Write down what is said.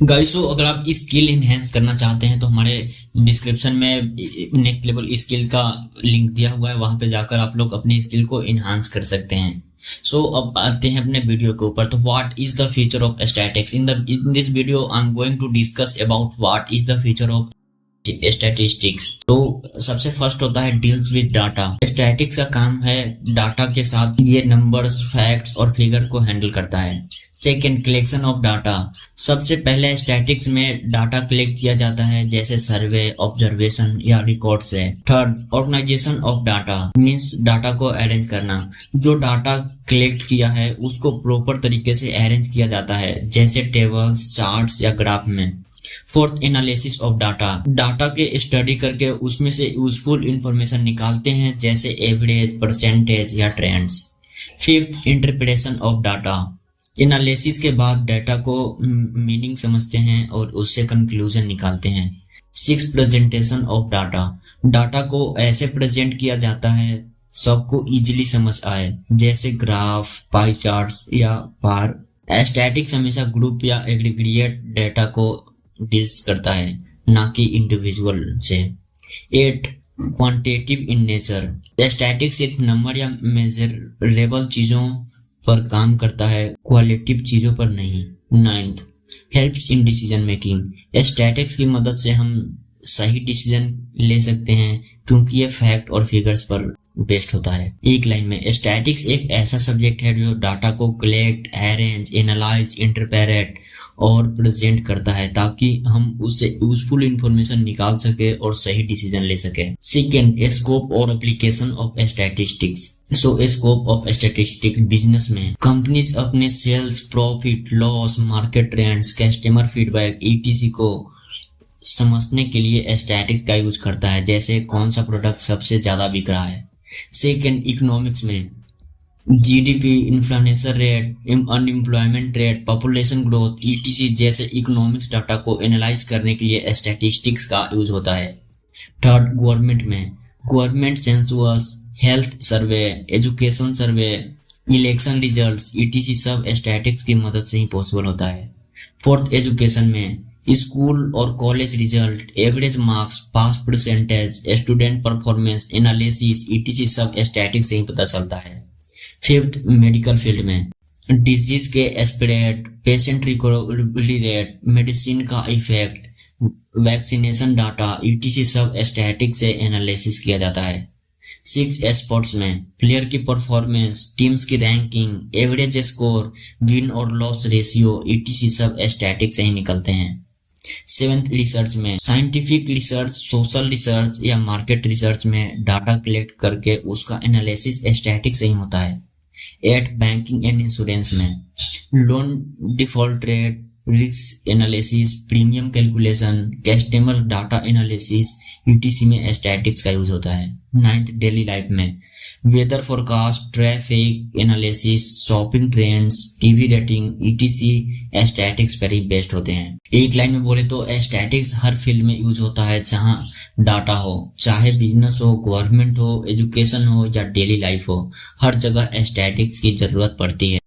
Guys, अगर आप skill enhance करना चाहते हैं तो हमारे डिस्क्रिप्शन में नेक्स्ट लेवल स्किल का लिंक दिया हुआ है, वहां पे जाकर आप लोग अपनी स्किल को इनहांस कर सकते हैं। अब आते हैं अपने वीडियो के ऊपर। तो what is the future of statics? In this video I am going to discuss about what is the future of statistics. तो सबसे फर्स्ट होता है डील्स विद डाटा। स्टैटिक्स का काम है डाटा के साथ, ये नंबर्स, फैक्ट्स और फिगर को हैंडल करता है। Second, collection of data. सबसे पहले स्टैटिक्स में डाटा कलेक्ट किया जाता है, जैसे सर्वे, ऑब्जर्वेशन या रिकॉर्ड से। Third, organization of data, means data को अरेंज करना। जो डाटा कलेक्ट किया है उसको प्रॉपर तरीके से अरेंज किया जाता है, जैसे टेबल्स, चार्ट्स या ग्राफ में। Fourth, analysis of data. Data के स्टडी करके उसमें से यूजफुल इंफॉर्मेशन निकालते हैं, जैसे एवरेज, परसेंटेज या trends. Fifth, interpretation of data. Analysis के बाद डाटा को मीनिंग समझते हैं और उससे कंक्लूजन निकालते हैं। Six, presentation of data. Data को ऐसे प्रेजेंट किया जाता है सबको इजीली समझ आए, जैसे ग्राफ, पाई चार्ट्स या बार। स्टैटिक्स हमेशा ग्रुप या एग्रीगेट डाटा को डील्स करता है, ना कि इंडिविजुअल से। 8, क्वांटिटेटिव इन नेचर। स्टैटिक्स सिर्फ नंबर या मेजरेबल चीजों पर काम करता है, क्वालिटेटिव चीजों पर नहीं। 9th, helps in decision making. Statics की मदद से हम सही डिसीजन ले सकते हैं, क्योंकि ये फैक्ट और फिगर्स पर बेस्ड होता है। एक लाइन में, स्टैटिक्स एक ऐसा सब्जेक्ट है जो डाटा को कलेक्ट, अरेंज, एनालाइज, इंटरप्रेट और प्रेजेंट करता है, ताकि हम उससे यूजफुल इंफॉर्मेशन निकाल सके और सही डिसीजन ले सके। सेकेंड, स्कोप और application of statistics. Scope of statistics business में कंपनीज अपने sales, profit, loss, market trends, customer feedback etc को समझने के लिए स्टैटिक्स का यूज करता है, जैसे कौन सा प्रोडक्ट सबसे ज्यादा बिक रहा है। सेकेंड, इकोनॉमिक्स में GDP, inflation rate, unemployment rate, population growth etc जैसे इकोनॉमिक्स डाटा को एनालाइज करने के लिए स्टैटिस्टिक्स का यूज होता है। थर्ड, गवर्नमेंट में government census, health survey, education survey, election results etc सब स्टैटिक्स की मदद से ही पॉसिबल होता है। फोर्थ, एजुकेशन में स्कूल और college result, average marks, pass percentage, student performance analysis etc सब स्टैटिक्स से ही पता चलता है। फिफ्थ, मेडिकल फील्ड में डिजीज के spread, patient recovery rate, medicine का इफेक्ट, वैक्सीनेशन डाटा etc सब स्टैटिक्स से एनालिसिस किया जाता है। सिक्स, स्पोर्ट्स में प्लेयर की परफॉर्मेंस, टीम्स की रैंकिंग, एवरेज स्कोर, विन और लॉस रेशियो etc सब स्टैटिक्स से ही निकलते हैं। सेवेंथ, रिसर्च में साइंटिफिक रिसर्च, सोशल रिसर्च या मार्केट रिसर्च में डाटा कलेक्ट करके उसका एनालिसिस स्टैटिक्स से ही होता है। 8, बैंकिंग एंड इंश्योरेंस में loan default rate, risk analysis, premium calculation, customer data analysis etc में स्टैटिक्स का यूज होता है। 9th, डेली लाइफ में weather forecast, traffic analysis, shopping trends, TV rating etc statics पर ही बेस्ड होते हैं। एक लाइन में बोले तो स्टैटिक्स हर फील्ड में यूज होता है जहां डाटा हो, चाहे बिजनेस हो, गवर्नमेंट हो, एजुकेशन हो या डेली लाइफ हो, हर जगह स्टैटिक्स की जरूरत पड़ती है।